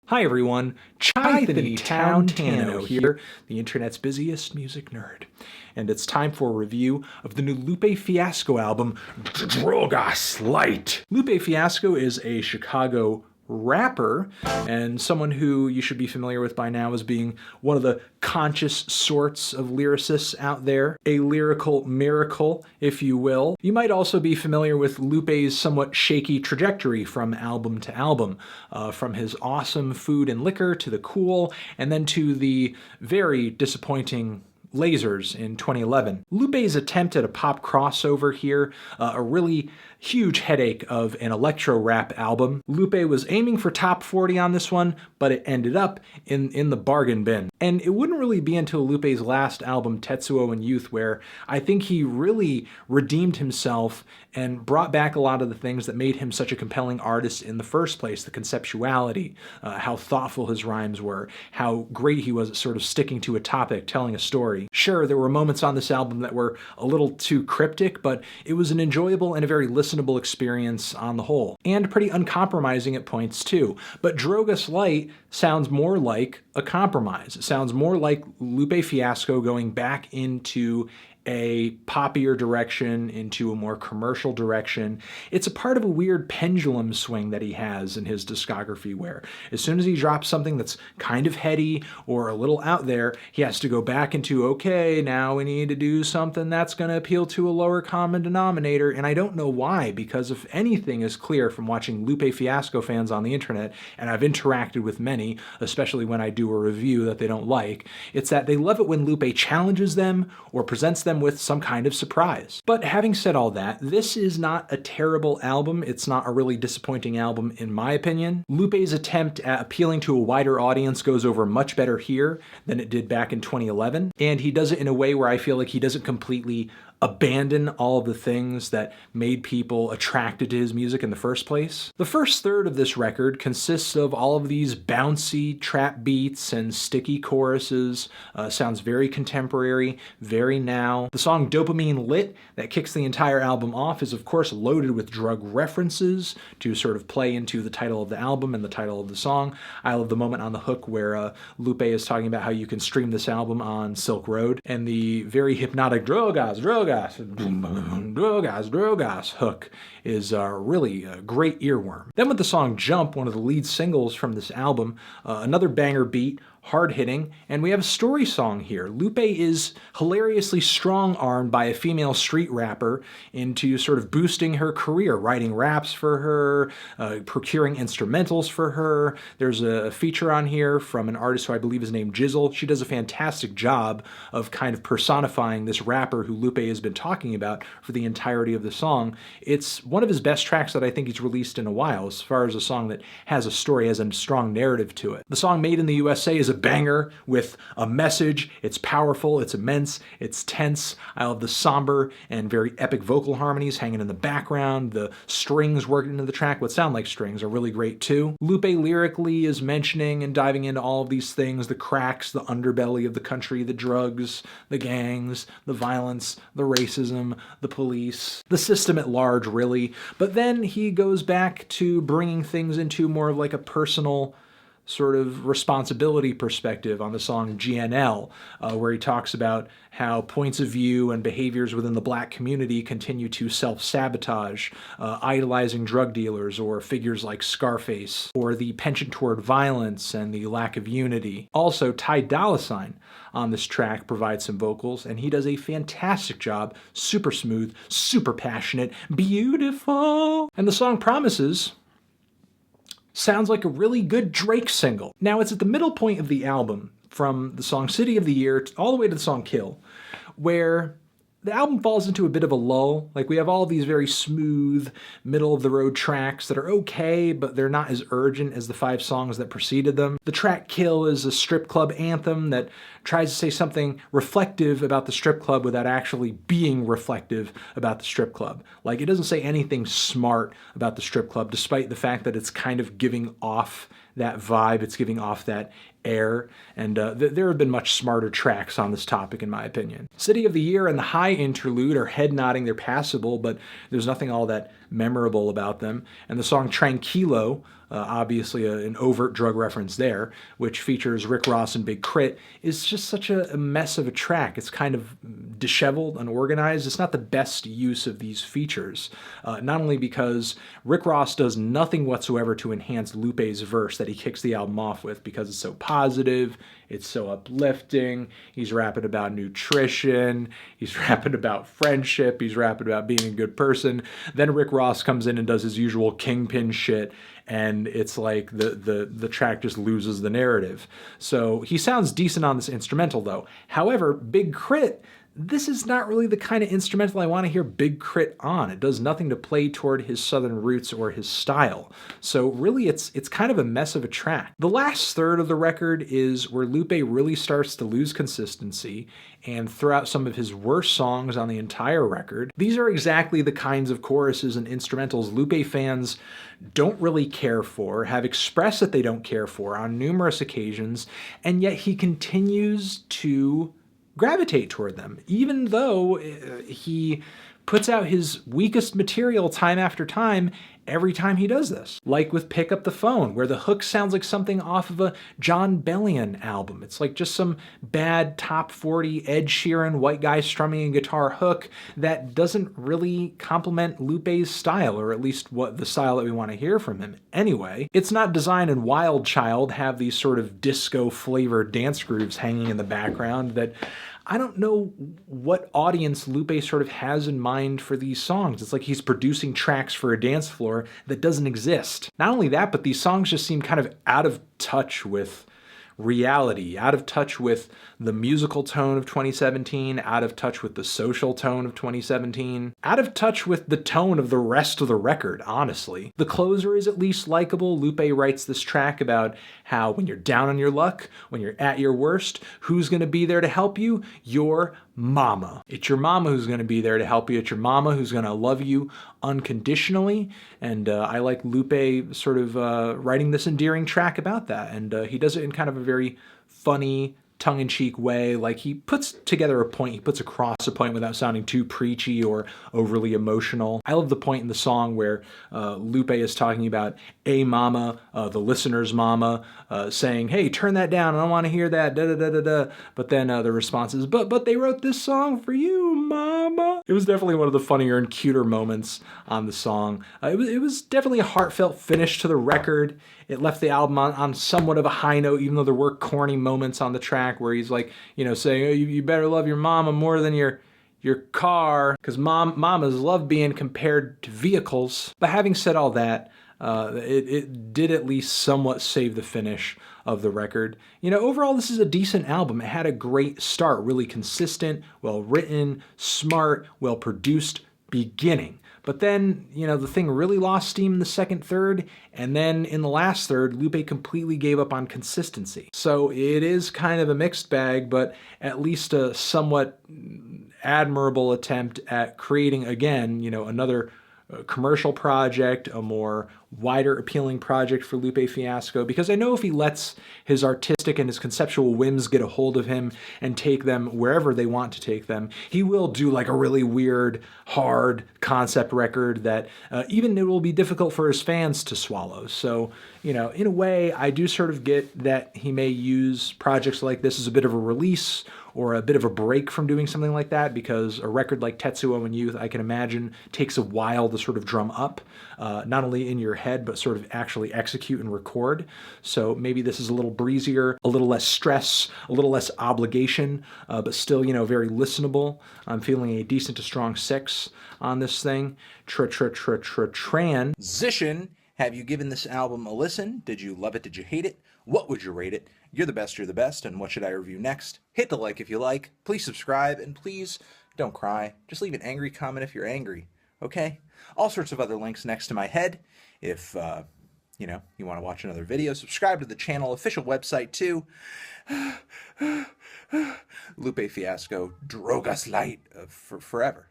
Hi everyone, Chithany Town Tano here, the internet's busiest music nerd. And it's time for a review of the new Lupe Fiasco album, DROGAS Light. Lupe Fiasco is a Chicago rapper and someone who you should be familiar with by now as being one of the conscious sorts of lyricists out there, a lyrical miracle, if you will. You might also be familiar with Lupe's somewhat shaky trajectory from album to album, from his awesome Food and Liquor to the Cool, and then to the very disappointing Lasers in 2011. Lupe's attempt at a pop crossover here, a really huge headache of an electro rap album. Lupe was aiming for top 40 on this one, but it ended up in the bargain bin. And it wouldn't really be until Lupe's last album, Tetsuo Youth, where I think he really redeemed himself and brought back a lot of the things that made him such a compelling artist in the first place. The conceptuality, how thoughtful his rhymes were, how great he was at sort of sticking to a topic, telling a story. Sure, there were moments on this album that were a little too cryptic, but it was an enjoyable and a very listenable experience on the whole. And pretty uncompromising at points too. But DROGAS Light sounds more like a compromise. It sounds more like Lupe Fiasco going back into a poppier direction, into a more commercial direction. It's a part of a weird pendulum swing that he has in his discography where as soon as he drops something that's kind of heady or a little out there, he has to go back into, okay, now we need to do something that's going to appeal to a lower common denominator. And I don't know why, because if anything is clear from watching Lupe Fiasco fans on the internet, and I've interacted with many, especially when I do a review that they don't like, it's that they love it when Lupe challenges them or presents them with some kind of surprise. But having said all that, this is not a terrible album. It's not a really disappointing album in my opinion. Lupe's attempt at appealing to a wider audience goes over much better here than it did back in 2011. And he does it in a way where I feel like he doesn't completely abandon all of the things that made people attracted to his music in the first place. The first third of this record consists of all of these bouncy trap beats and sticky choruses. Sounds very contemporary, very now. The song Dopamine Lit that kicks the entire album off is of course loaded with drug references to sort of play into the title of the album and the title of the song. I love the moment on the hook where Lupe is talking about how you can stream this album on Silk Road, and the very hypnotic drogas hook is really a great earworm. Then with the song Jump, one of the lead singles from this album, another banger beat, hard-hitting, and we have a story song here. Lupe is hilariously strong-armed by a female street rapper into sort of boosting her career, writing raps for her, procuring instrumentals for her. There's a feature on here from an artist who I believe is named Jizzle. She does a fantastic job of kind of personifying this rapper who Lupe has been talking about for the entirety of the song. It's one of his best tracks that I think he's released in a while, as far as a song that has a story, has a strong narrative to it. The song Made in the USA is a banger with a message. It's powerful, it's immense, it's tense. I love the somber and very epic vocal harmonies hanging in the background. The strings working into the track, what sound like strings, are really great too. Lupe lyrically is mentioning and diving into all of these things, the cracks, the underbelly of the country, the drugs, the gangs, the violence, the racism, the police, the system at large really. But then he goes back to bringing things into more of like a personal sort of responsibility perspective on the song GNL, where he talks about how points of view and behaviors within the black community continue to self-sabotage, idolizing drug dealers or figures like Scarface, or the penchant toward violence and the lack of unity. Also, Ty Dolla $ign on this track provides some vocals, and he does a fantastic job, super smooth, super passionate, beautiful. And the song Promises sounds like a really good Drake single. Now, it's at the middle point of the album, from the song City of the Year all the way to the song Kill, where the album falls into a bit of a lull. Like, we have all these very smooth, middle-of-the-road tracks that are okay, but they're not as urgent as the 5 songs that preceded them. The track Kill is a strip club anthem that tries to say something reflective about the strip club without actually being reflective about the strip club. Like, it doesn't say anything smart about the strip club, despite the fact that it's kind of giving off that vibe, it's giving off that air, and there have been much smarter tracks on this topic in my opinion. City of the Year and the High interlude are head nodding, they're passable, but there's nothing all that memorable about them. And the song Tranquilo, obviously an overt drug reference there, which features Rick Ross and Big K.r.i.t, is just such a mess of a track. It's kind of disheveled, unorganized. It's not the best use of these features, not only because Rick Ross does nothing whatsoever to enhance Lupe's verse that he kicks the album off with, because it's so positive, it's so uplifting. He's rapping about nutrition, he's rapping about friendship, he's rapping about being a good person. Then Rick Ross comes in and does his usual kingpin shit, and it's like the track just loses the narrative. So he sounds decent on this instrumental though. However, Big K.r.i.t, this is not really the kind of instrumental I want to hear Big K.r.i.t on. It does nothing to play toward his southern roots or his style. So really it's kind of a mess of a track. The last third of the record is where Lupe really starts to lose consistency and throw out some of his worst songs on the entire record. These are exactly the kinds of choruses and instrumentals Lupe fans don't really care for, have expressed that they don't care for on numerous occasions, and yet he continues to gravitate toward them, even though he puts out his weakest material time after time every time he does this. Like with Pick Up the Phone, where the hook sounds like something off of a John Bellion album. It's like just some bad top 40 Ed Sheeran white guy strumming a guitar hook that doesn't really complement Lupe's style, or at least what the style that we want to hear from him anyway. It's Not Design and Wild Child have these sort of disco flavored dance grooves hanging in the background that I don't know what audience Lupe sort of has in mind for these songs. It's like he's producing tracks for a dance floor that doesn't exist. Not only that, but these songs just seem kind of out of touch with reality, out of touch with the musical tone of 2017, out of touch with the social tone of 2017, out of touch with the tone of the rest of the record, honestly. The closer is at least likable. Lupe writes this track about how when you're down on your luck, when you're at your worst, who's gonna be there to help you? Your mama. It's your mama who's gonna be there to help you. It's your mama who's gonna love you unconditionally. And I like Lupe sort of writing this endearing track about that. And he does it in kind of a very funny, tongue-in-cheek way. Like he puts together a point, he puts across a point without sounding too preachy or overly emotional. I love the point in the song where Lupe is talking about a mama, the listener's mama, saying, hey, turn that down, I don't want to hear that, da da da da da. But then the response is, but they wrote this song for you, mama. It was definitely one of the funnier and cuter moments on the song. It was definitely a heartfelt finish to the record. It left the album on somewhat of a high note, even though there were corny moments on the track where he's like, you know, saying, oh, you better love your mama more than your car, because mamas love being compared to vehicles. But having said all that, it did at least somewhat save the finish of the record. You know, overall, this is a decent album. It had a great start, really consistent, well written, smart, well produced beginning. But then, you know, the thing really lost steam in the second third, and then in the last third, Lupe completely gave up on consistency. So it is kind of a mixed bag, but at least a somewhat admirable attempt at creating, again, you know, another commercial project, a more wider appealing project for Lupe Fiasco, because I know if he lets his artistic and his conceptual whims get a hold of him and take them wherever they want to take them, he will do like a really weird, hard concept record that even it will be difficult for his fans to swallow. So, you know, in a way, I do sort of get that he may use projects like this as a bit of a release or a bit of a break from doing something like that, because a record like Tetsuo Youth, I can imagine, takes a while to sort of drum up, not only in your head, but sort of actually execute and record. So maybe this is a little breezier, a little less stress, a little less obligation, but still, you know, very listenable. I'm feeling a decent to strong 6 on this thing. Transition. Have you given this album a listen? Did you love it? Did you hate it? What would you rate it? You're the best, and what should I review next? Hit the like if you like, please subscribe, and please don't cry. Just leave an angry comment if you're angry, okay? All sorts of other links next to my head. If, you know, you want to watch another video, subscribe to the channel, official website too. Lupe Fiasco, DROGAS Light for forever.